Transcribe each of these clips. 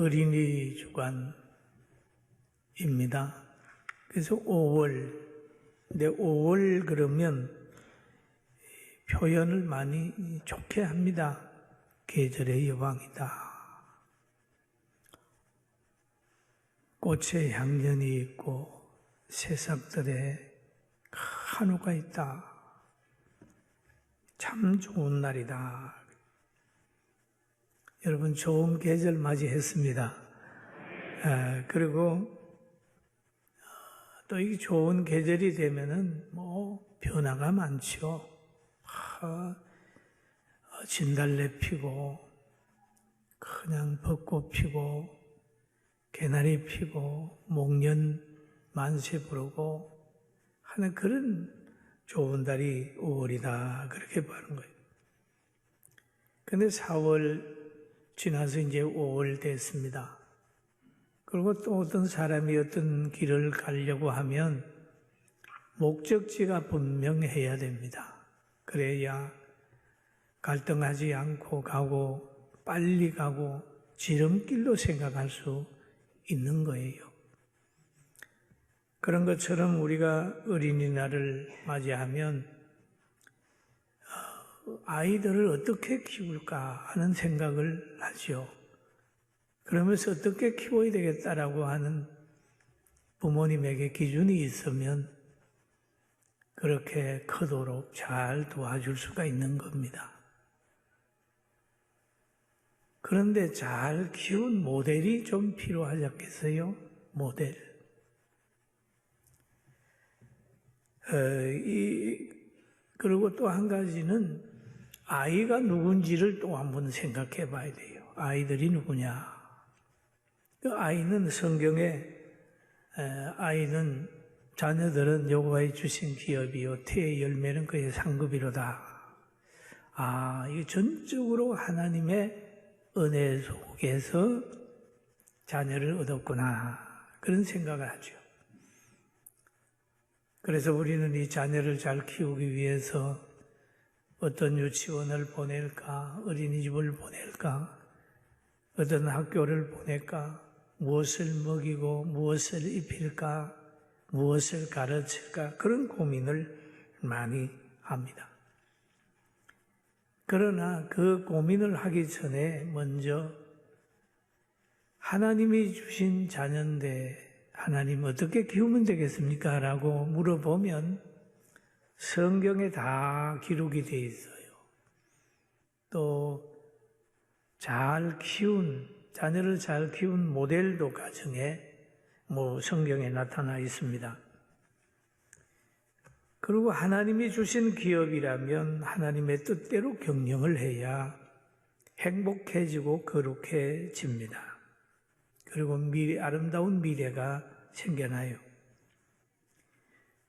어린이 주간입니다. 그래서 5월, 근데 5월 그러면 표현을 많이 좋게 합니다. 계절의 여왕이다. 꽃의 향연이 있고 새싹들의 한우가 있다. 참 좋은 날이다. 여러분 좋은 계절 맞이했습니다. 그리고 또 이 좋은 계절이 되면은 변화가 많죠. 진달래 피고 그냥 벚꽃 피고 개나리 피고 목련 만세 부르고 하는 그런 좋은 달이 5월이다 그렇게 보는 거예요. 근데 4월 지나서 이제 5월 됐습니다. 그리고 또 어떤 사람이 어떤 길을 가려고 하면 목적지가 분명해야 됩니다. 그래야 갈등하지 않고 가고 빨리 가고 지름길로 생각할 수 있는 거예요. 그런 것처럼 우리가 어린이날을 맞이하면 아이들을 어떻게 키울까 하는 생각을 하죠. 그러면서 어떻게 키워야 되겠다라고 하는 부모님에게 기준이 있으면 그렇게 크도록 잘 도와줄 수가 있는 겁니다. 그런데 잘 키운 모델이 좀 필요하지 않겠어요? 모델. 그리고 또 한 가지는 아이가 누군지를 또 한번 생각해 봐야 돼요. 아이들이 누구냐. 그 아이는 성경에 아이는 자녀들은 여호와의 주신 기업이요 태의 열매는 그의 상급이로다. 이게 전적으로 하나님의 은혜 속에서 자녀를 얻었구나 그런 생각을 하죠. 그래서 우리는 이 자녀를 잘 키우기 위해서 어떤 유치원을 보낼까, 어린이집을 보낼까, 어떤 학교를 보낼까, 무엇을 먹이고 무엇을 입힐까, 무엇을 가르칠까 그런 고민을 많이 합니다. 그러나 그 고민을 하기 전에 먼저 하나님이 주신 자녀인데 하나님 어떻게 키우면 되겠습니까? 라고 물어보면 성경에 다 기록이 되어 있어요. 또 잘 키운 자녀를 잘 키운 모델도 가정에 성경에 나타나 있습니다. 그리고 하나님이 주신 기업이라면 하나님의 뜻대로 경영을 해야 행복해지고 거룩해집니다. 그리고 아름다운 미래가 생겨나요.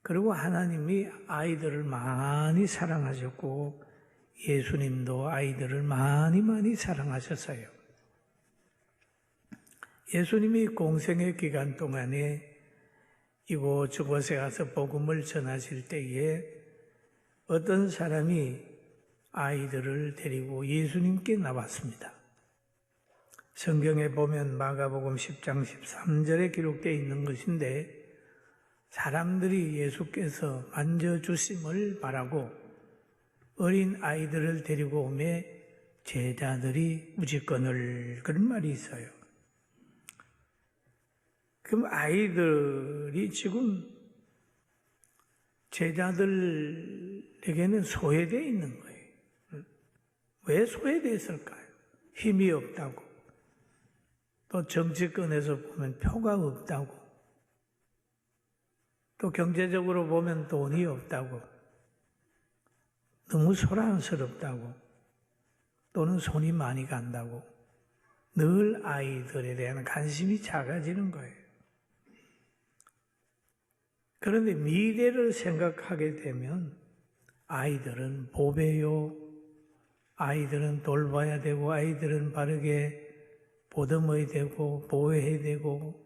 그리고 하나님이 아이들을 많이 사랑하셨고 예수님도 아이들을 많이 사랑하셨어요. 예수님이 공생의 기간 동안에 이곳저곳에 가서 복음을 전하실 때에 어떤 사람이 아이들을 데리고 예수님께 나왔습니다. 성경에 보면 마가복음 10장 13절에 기록되어 있는 것인데 사람들이 예수께서 만져주심을 바라고 어린 아이들을 데리고 오매 제자들이 우지건을 그런 말이 있어요. 그럼 아이들이 지금 제자들에게는 소외되어 있는 거예요. 왜 소외되어 있을까요? 힘이 없다고. 또 정치권에서 보면 표가 없다고. 또 경제적으로 보면 돈이 없다고. 너무 소란스럽다고. 또는 손이 많이 간다고. 늘 아이들에 대한 관심이 작아지는 거예요. 그런데 미래를 생각하게 되면 아이들은 보배요. 아이들은 돌봐야 되고 아이들은 바르게 보듬어야 되고 보호해야 되고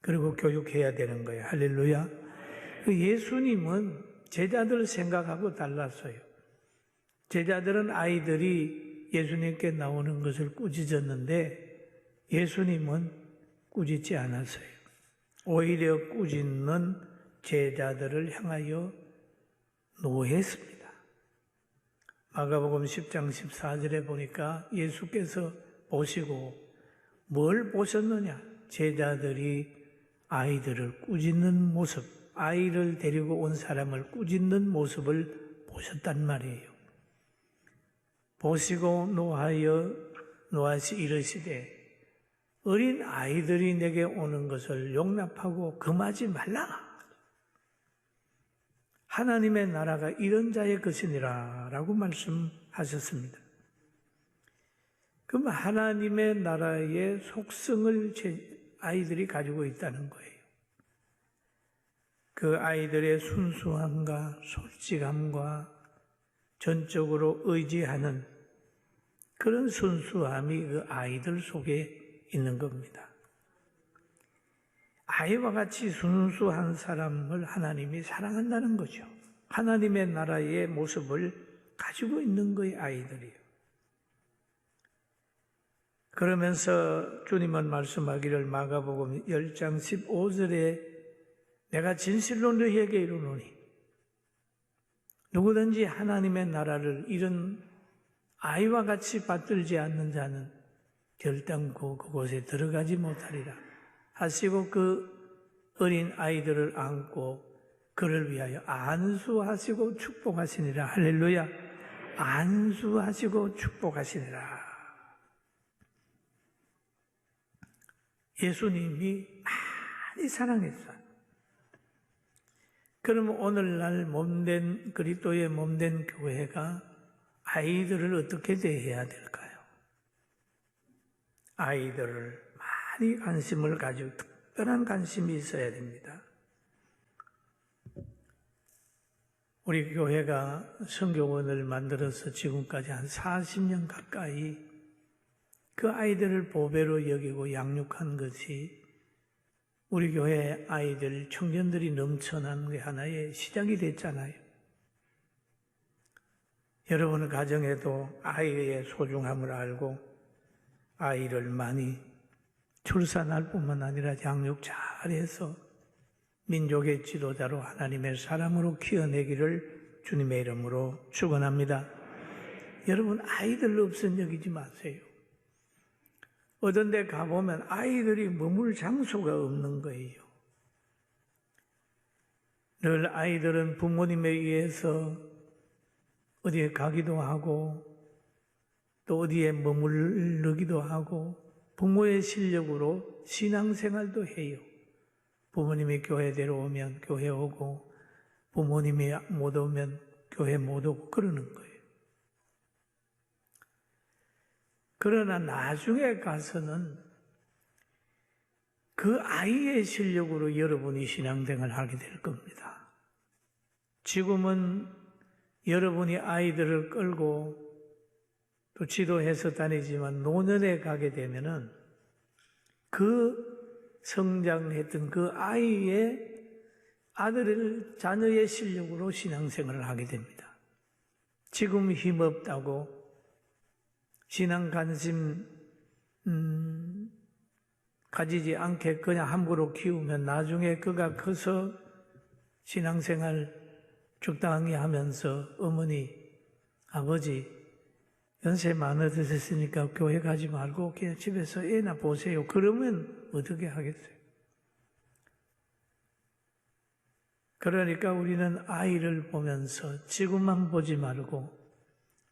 그리고 교육해야 되는 거예요. 할렐루야. 예수님은 제자들 생각하고 달랐어요. 제자들은 아이들이 예수님께 나오는 것을 꾸짖었는데 예수님은 꾸짖지 않았어요. 오히려 꾸짖는 제자들을 향하여 노했습니다. 마가복음 10장 14절에 보니까 예수께서 보시고 뭘 보셨느냐? 제자들이 아이들을 꾸짖는 모습, 아이를 데리고 온 사람을 꾸짖는 모습을 보셨단 말이에요. 보시고 노하시 이르시되 어린 아이들이 내게 오는 것을 용납하고 금하지 말라. 하나님의 나라가 이런 자의 것이니라 라고 말씀하셨습니다. 그럼 하나님의 나라의 속성을 아이들이 가지고 있다는 거예요. 그 아이들의 순수함과 솔직함과 전적으로 의지하는 그런 순수함이 그 아이들 속에 있는 겁니다. 아이와 같이 순수한 사람을 하나님이 사랑한다는 거죠. 하나님의 나라의 모습을 가지고 있는 거예요, 아이들이요. 그러면서 주님은 말씀하기를 마가복음 10장 15절에 내가 진실로 너희에게 이르노니 누구든지 하나님의 나라를 이런 아이와 같이 받들지 않는 자는 결단코 그곳에 들어가지 못하리라 하시고 그 어린 아이들을 안고 그를 위하여 안수하시고 축복하시니라. 할렐루야. 안수하시고 축복하시니라. 예수님이 많이 사랑했어요. 그러면 오늘날 몸된 그리스도의 몸된 교회가 아이들을 어떻게 대해야 될까요? 아이들을 많이 관심을 가지고 특별한 관심이 있어야 됩니다. 우리 교회가 선교원을 만들어서 지금까지 한 40년 가까이 그 아이들을 보배로 여기고 양육한 것이 우리 교회 아이들, 청년들이 넘쳐난 게 하나의 시작이 됐잖아요. 여러분 가정에도 아이의 소중함을 알고 아이를 많이 출산할 뿐만 아니라 양육 잘해서 민족의 지도자로 하나님의 사람으로 키워내기를 주님의 이름으로 축원합니다. 여러분 아이들 없은 여기지 마세요. 어떤 데 가보면 아이들이 머물 장소가 없는 거예요. 늘 아이들은 부모님에 의해서 어디에 가기도 하고 또 어디에 머무르기도 하고 부모의 실력으로 신앙생활도 해요. 부모님이 교회 데려오면 교회 오고 부모님이 못 오면 교회 못 오고 그러는 거예요. 그러나 나중에 가서는 그 아이의 실력으로 여러분이 신앙생활을 하게 될 겁니다. 지금은 여러분이 아이들을 끌고 또 지도해서 다니지만 노년에 가게 되면은 그 성장했던 그 아이의 자녀의 실력으로 신앙생활을 하게 됩니다. 지금 힘없다고 신앙 관심 가지지 않게 그냥 함부로 키우면 나중에 그가 커서 신앙생활 적당히 하면서 어머니, 아버지 연세 많아지셨으니까 교회 가지 말고 그냥 집에서 애나 보세요. 그러면 어떻게 하겠어요? 그러니까 우리는 아이를 보면서 지금만 보지 말고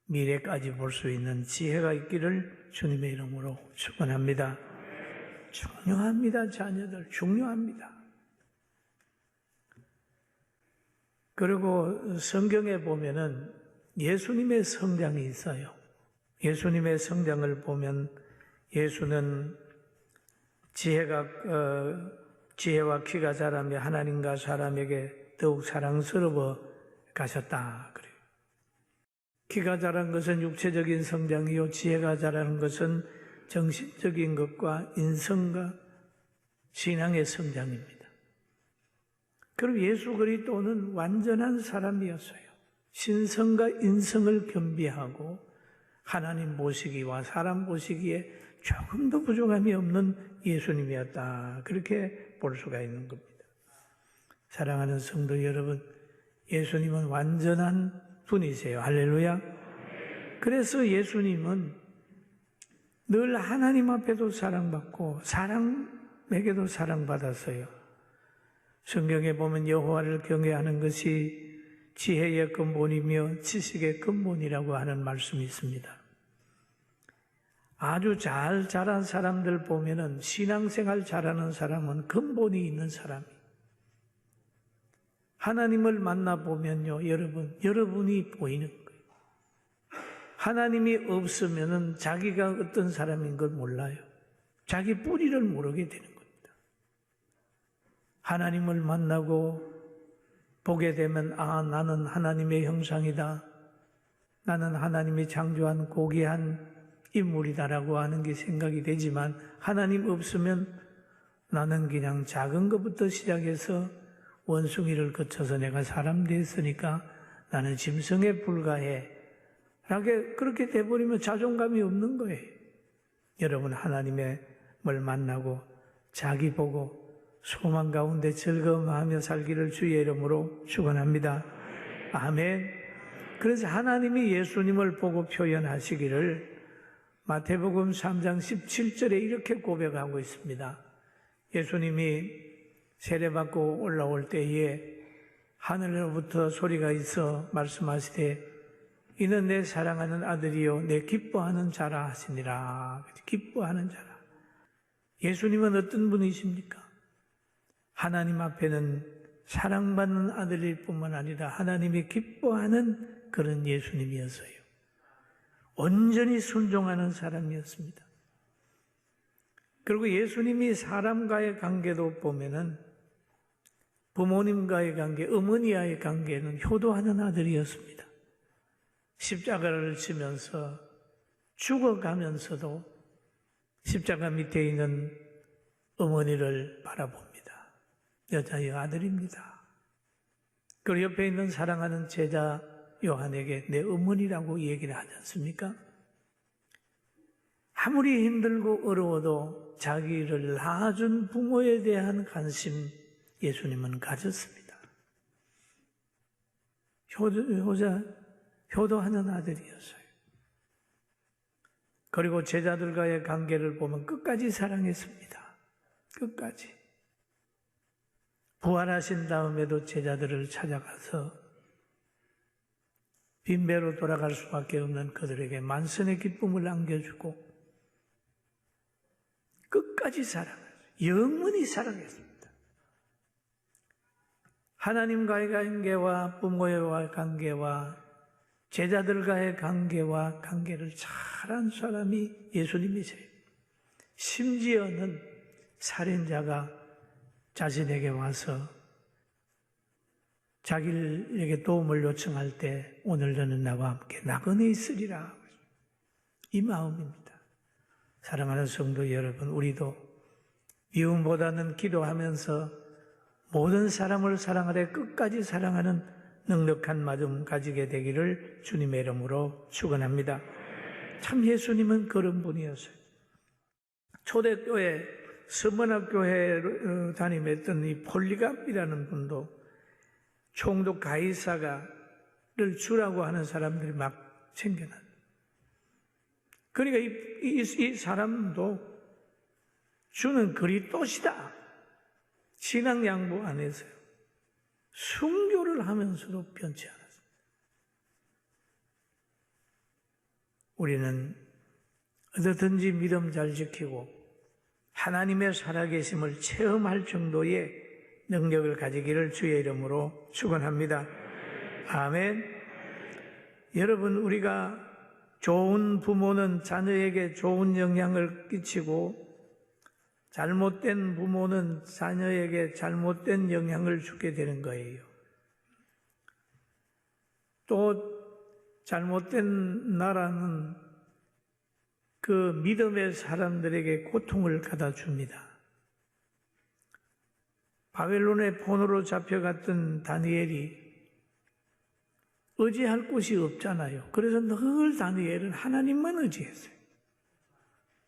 미래까지 볼 수 있는 지혜가 있기를 주님의 이름으로 축원합니다. 중요합니다. 자녀들 중요합니다. 그리고 성경에 보면은 예수님의 성장이 있어요. 예수님의 성장을 보면 예수는 지혜와 키가 자라며 하나님과 사람에게 더욱 사랑스러워 가셨다. 그래요. 키가 자란 것은 육체적인 성장이요 지혜가 자라는 것은 정신적인 것과 인성과 신앙의 성장입니다. 그럼 예수 그리스도는 완전한 사람이었어요. 신성과 인성을 겸비하고 하나님 보시기와 사람 보시기에 조금도 부족함이 없는 예수님이었다. 그렇게 볼 수가 있는 겁니다. 사랑하는 성도 여러분, 예수님은 완전한 분이세요. 할렐루야. 그래서 예수님은 늘 하나님 앞에도 사랑받고 사람에게도 사랑받았어요. 성경에 보면 여호와를 경외하는 것이 지혜의 근본이며 지식의 근본이라고 하는 말씀이 있습니다. 아주 잘 자란 사람들 보면은 신앙생활 잘하는 사람은 근본이 있는 사람이. 하나님을 만나보면요, 여러분이 보이는 거예요. 하나님이 없으면은 자기가 어떤 사람인 걸 몰라요. 자기 뿌리를 모르게 되는 겁니다. 하나님을 만나고 보게 되면, 나는 하나님의 형상이다. 나는 하나님이 창조한 고귀한 인물이다라고 하는 게 생각이 되지만, 하나님 없으면 나는 그냥 작은 것부터 시작해서 원숭이를 거쳐서 내가 사람 됐으니까 나는 짐승에 불과해. 그렇게 돼버리면 자존감이 없는 거예요. 여러분, 하나님을 만나고 자기 보고 소망 가운데 즐거움하며 살기를 주의 이름으로 축원합니다. 아멘. 그래서 하나님이 예수님을 보고 표현하시기를 마태복음 3장 17절에 이렇게 고백하고 있습니다. 예수님이 세례받고 올라올 때에 하늘로부터 소리가 있어 말씀하시되 이는 내 사랑하는 아들이요 내 기뻐하는 자라 하시니라. 기뻐하는 자라. 예수님은 어떤 분이십니까? 하나님 앞에는 사랑받는 아들일 뿐만 아니라 하나님이 기뻐하는 그런 예수님이었어요. 온전히 순종하는 사람이었습니다. 그리고 예수님이 사람과의 관계도 보면은 부모님과의 관계, 어머니와의 관계는 효도하는 아들이었습니다. 십자가를 지면서 죽어가면서도 십자가 밑에 있는 어머니를 바라봅니다. 여자의 아들입니다. 그리고 옆에 있는 사랑하는 제자 요한에게 내 어머니라고 얘기를 하지 않습니까? 아무리 힘들고 어려워도 자기를 낳아준 부모에 대한 관심 예수님은 가졌습니다. 효도하는 아들이었어요. 그리고 제자들과의 관계를 보면 끝까지 사랑했습니다. 끝까지. 부활하신 다음에도 제자들을 찾아가서 빈배로 돌아갈 수밖에 없는 그들에게 만선의 기쁨을 안겨주고 끝까지 사랑했어요. 영원히 사랑했습니다. 하나님과의 관계와 부모와의 관계와 제자들과의 관계와 관계를 잘한 사람이 예수님이세요. 심지어는 살인자가 자신에게 와서 자기에게 도움을 요청할 때 오늘 너는 나와 함께 낙원에 있으리라. 이 마음입니다. 사랑하는 성도 여러분, 우리도 미움보다는 기도하면서 모든 사람을 사랑하되 끝까지 사랑하는 넉넉한 마음 가지게 되기를 주님의 이름으로 축원합니다. 참 예수님은 그런 분이었어요. 초대교회 서문학교회 담임했던 이 폴리갑이라는 분도 총독 가이사가를 주라고 하는 사람들이 막 챙겨놨어요. 그러니까 이 사람도 주는 그리스도시다. 신앙 양보 안 했어요. 순교를 하면서도 변치 않았습니다. 우리는 어떻든지 믿음 잘 지키고 하나님의 살아계심을 체험할 정도의 능력을 가지기를 주의 이름으로 축원합니다. 아멘. 여러분, 우리가 좋은 부모는 자녀에게 좋은 영향을 끼치고 잘못된 부모는 자녀에게 잘못된 영향을 주게 되는 거예요. 또 잘못된 나라는 그 믿음의 사람들에게 고통을 가다 줍니다. 바벨론의 포로로 잡혀갔던 다니엘이 의지할 곳이 없잖아요. 그래서 늘 다니엘은 하나님만 의지했어요.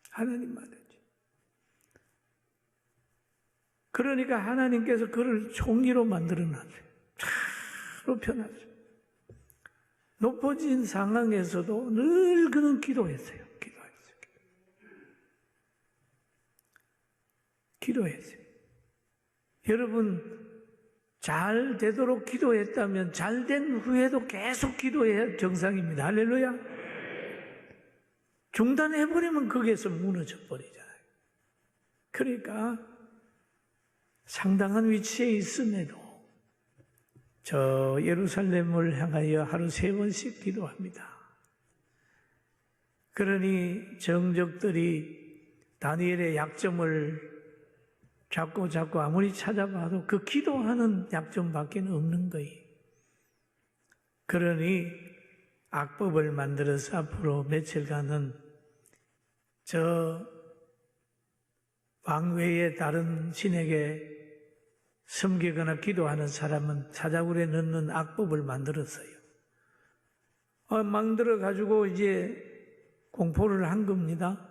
하나님만 하지. 그러니까 하나님께서 그를 총리로 만들어놨어요. 참 높여놨어요. 높아진 상황에서도 늘 그는 기도했어요. 기도했어요. 여러분, 잘 되도록 기도했다면 잘 된 후에도 계속 기도해야 정상입니다. 할렐루야. 중단해버리면 거기에서 무너져 버리잖아요. 그러니까 상당한 위치에 있음에도 저 예루살렘을 향하여 하루 3번씩 기도합니다. 그러니 정적들이 다니엘의 약점을 자꾸 아무리 찾아봐도 그 기도하는 약점밖에 없는 거예요. 그러니 악법을 만들어서 앞으로 며칠간은 저 왕외의 다른 신에게 섬기거나 기도하는 사람은 사자굴에 넣는 악법을 만들었어요. 만들어가지고 이제 공포를 한 겁니다.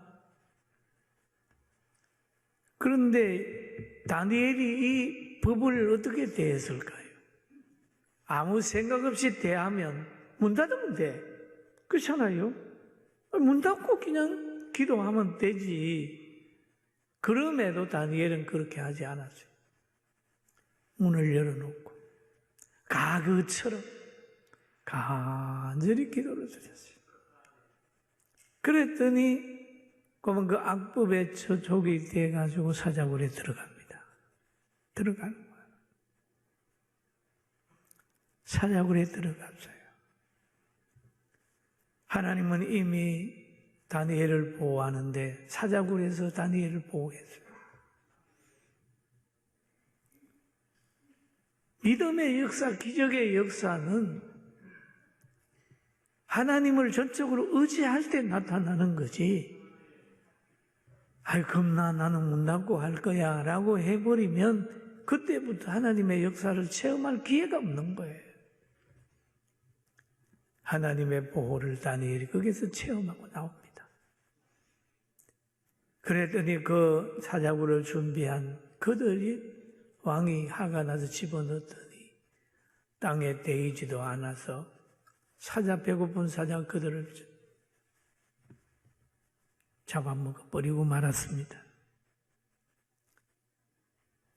그런데 다니엘이 이 법을 어떻게 대했을까요? 아무 생각 없이 대하면 문 닫으면 돼. 그렇잖아요? 문 닫고 그냥 기도하면 되지. 그럼에도 다니엘은 그렇게 하지 않았어요. 문을 열어놓고 가그처럼 간절히 기도를 드렸어요. 그랬더니 그러면 그 악법에 저족이 돼가지고 사자굴에 들어갑니다. 들어가는 거예요. 사자굴에 들어갔어요. 하나님은 이미 다니엘을 보호하는데 사자굴에서 다니엘을 보호했어요. 믿음의 역사, 기적의 역사는 하나님을 전적으로 의지할 때 나타나는 거지. 아이, 겁나 나는 문 닫고 할 거야 라고 해버리면 그때부터 하나님의 역사를 체험할 기회가 없는 거예요. 하나님의 보호를 다니엘이 거기서 체험하고 나옵니다. 그랬더니 그 사자굴을 준비한 그들이 왕이 화가 나서 집어넣더니 땅에 데이지도 않아서 배고픈 사자 그들을 잡아먹어 버리고 말았습니다.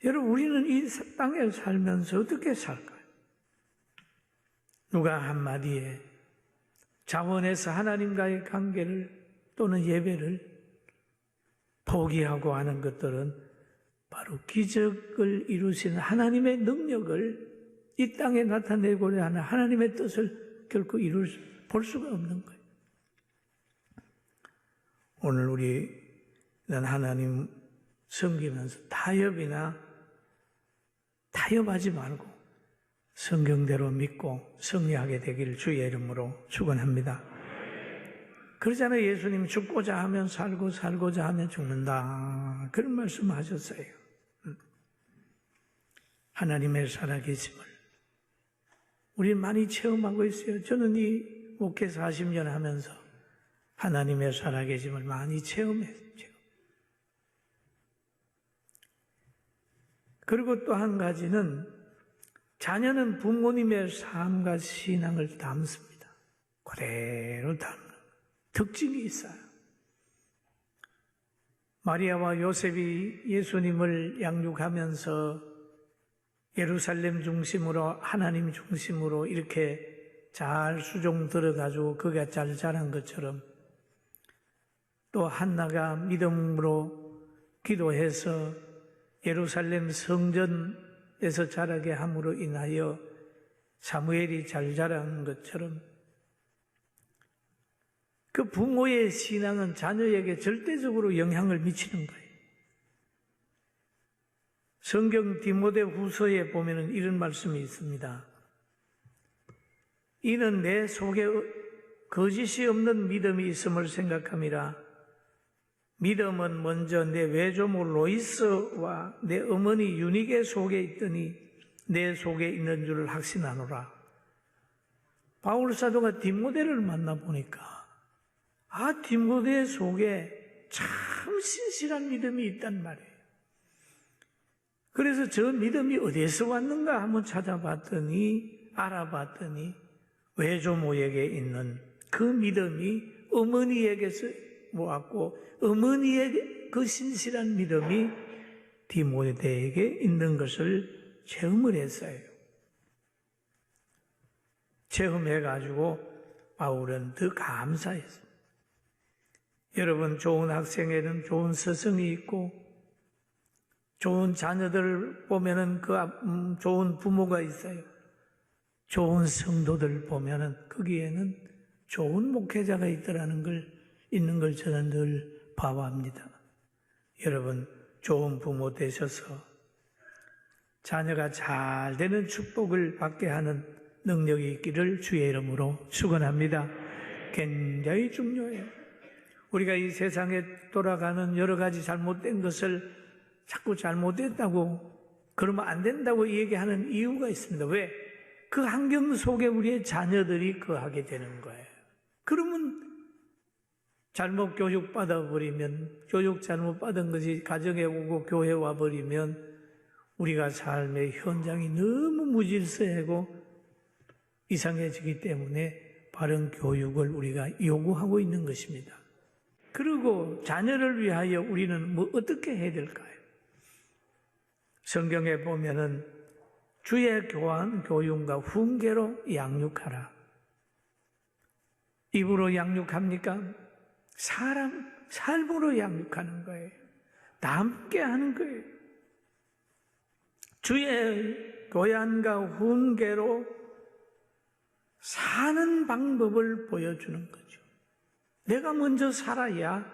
여러분, 우리는 이 땅에 살면서 어떻게 살까요? 누가 한마디에 자원해서 하나님과의 관계를 또는 예배를 포기하고 하는 것들은 바로 기적을 이루시는 하나님의 능력을 이 땅에 나타내고자 하는 하나님의 뜻을 결코 볼 수가 없는 거예요. 오늘 우리는 하나님 섬기면서 타협하지 말고 성경대로 믿고 승리하게 되기를 주의 이름으로 축원합니다. 그러잖아요. 예수님 죽고자 하면 살고 살고자 하면 죽는다. 그런 말씀하셨어요. 하나님의 살아계심을 우리 많이 체험하고 있어요. 저는 이 목회 40년 하면서 하나님의 살아계심을 많이 체험했어요. 그리고 또 한 가지는 자녀는 부모님의 삶과 신앙을 담습니다. 그대로 담는 특징이 있어요. 마리아와 요셉이 예수님을 양육하면서 예루살렘 중심으로 하나님 중심으로 이렇게 잘 수종 들어가지고 그가 잘 자란 것처럼 또 한나가 믿음으로 기도해서 예루살렘 성전에서 자라게 함으로 인하여 사무엘이 잘 자란 것처럼 그 부모의 신앙은 자녀에게 절대적으로 영향을 미치는 거예요. 성경 디모데 후서에 보면 이런 말씀이 있습니다. 이는 내 속에 거짓이 없는 믿음이 있음을 생각함이라. 믿음은 먼저 내 외조모 로이스와 내 어머니 유니게 속에 있더니 내 속에 있는 줄을 확신하노라. 바울 사도가 디모데를 만나보니까 디모데 속에 참 신실한 믿음이 있단 말이에요. 그래서 저 믿음이 어디에서 왔는가 한번 알아봤더니 외조모에게 있는 그 믿음이 어머니에게서 모았고, 어머니의 그 신실한 믿음이 디모데에게 있는 것을 체험을 했어요. 체험해가지고 바울은 더 감사했습니다. 여러분, 좋은 학생에는 좋은 스승이 있고, 좋은 자녀들 보면은 좋은 부모가 있어요. 좋은 성도들 보면은 거기에는 좋은 목회자가 있는 걸 저는 늘 봐합니다. 여러분, 좋은 부모 되셔서 자녀가 잘 되는 축복을 받게 하는 능력이 있기를 주의 이름으로 축원합니다. 굉장히 중요해요. 우리가 이 세상에 돌아가는 여러 가지 잘못된 것을 자꾸 잘못됐다고, 그러면 안 된다고 얘기하는 이유가 있습니다. 왜? 그 환경 속에 우리의 자녀들이 거하게 되는 거예요. 그러면 잘못 교육받아 버리면, 교육 잘못 받은 것이 가정에 오고 교회에 와 버리면 우리가 삶의 현장이 너무 무질서하고 이상해지기 때문에 바른 교육을 우리가 요구하고 있는 것입니다. 그리고 자녀를 위하여 우리는 어떻게 해야 될까요? 성경에 보면은 주의 교훈과 훈계로 양육하라. 입으로 양육합니까? 삶으로 양육하는 거예요. 남게 하는 거예요. 주의 교양과 훈계로 사는 방법을 보여주는 거죠. 내가 먼저 살아야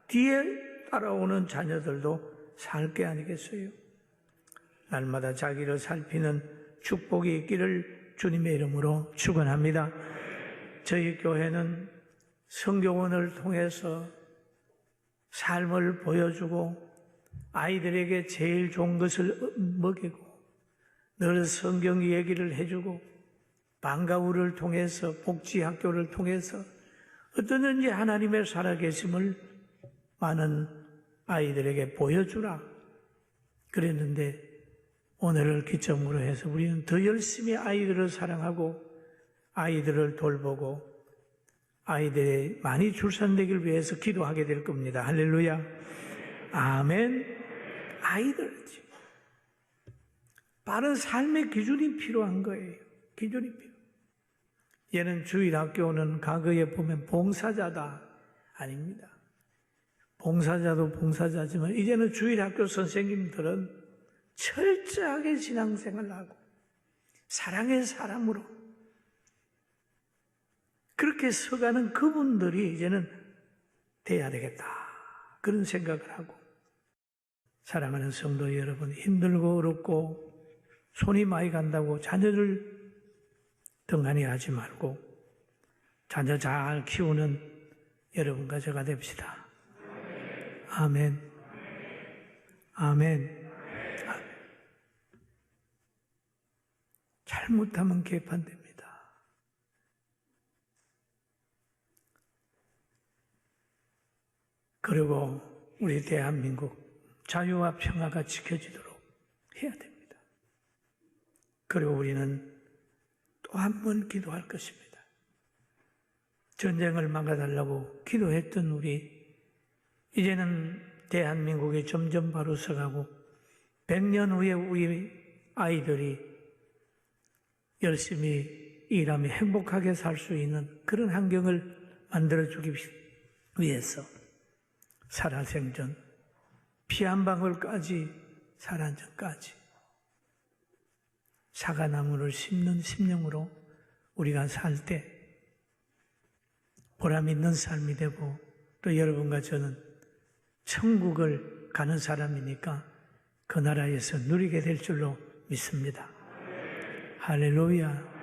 뒤에 따라오는 자녀들도 살게 아니겠어요? 날마다 자기를 살피는 축복이 있기를 주님의 이름으로 축원합니다. 저희 교회는 성교원을 통해서 삶을 보여주고 아이들에게 제일 좋은 것을 먹이고 늘 성경 얘기를 해주고 방과후를 통해서 복지학교를 통해서 어떠든지 하나님의 살아계심을 많은 아이들에게 보여주라 그랬는데, 오늘을 기점으로 해서 우리는 더 열심히 아이들을 사랑하고 아이들을 돌보고 아이들이 많이 출산되길 위해서 기도하게 될 겁니다. 할렐루야. 아멘. 아이들이지. 바른 삶의 기준이 필요한 거예요. 기준이 필요해요. 얘는 주일학교는 과거에 보면 봉사자다. 아닙니다. 봉사자도 봉사자지만 이제는 주일학교 선생님들은 철저하게 신앙생활을 하고 사랑의 사람으로 그렇게 서가는 그분들이 이제는 돼야 되겠다. 그런 생각을 하고, 사랑하는 성도 여러분, 힘들고 어렵고 손이 많이 간다고 자녀를 등한히 하지 말고 자녀 잘 키우는 여러분과 제가 됩시다. 아멘. 아멘. 아멘. 잘못하면 개판됩니다. 그리고 우리 대한민국 자유와 평화가 지켜지도록 해야 됩니다. 그리고 우리는 또 한 번 기도할 것입니다. 전쟁을 막아달라고 기도했던 우리, 이제는 대한민국이 점점 바로 서가고 100년 후에 우리 아이들이 열심히 일하며 행복하게 살 수 있는 그런 환경을 만들어주기 위해서 살아생전, 피 한 방울까지 살아전까지 사과나무를 심는 심령으로 우리가 살 때 보람 있는 삶이 되고, 또 여러분과 저는 천국을 가는 사람이니까 그 나라에서 누리게 될 줄로 믿습니다. 할렐루야.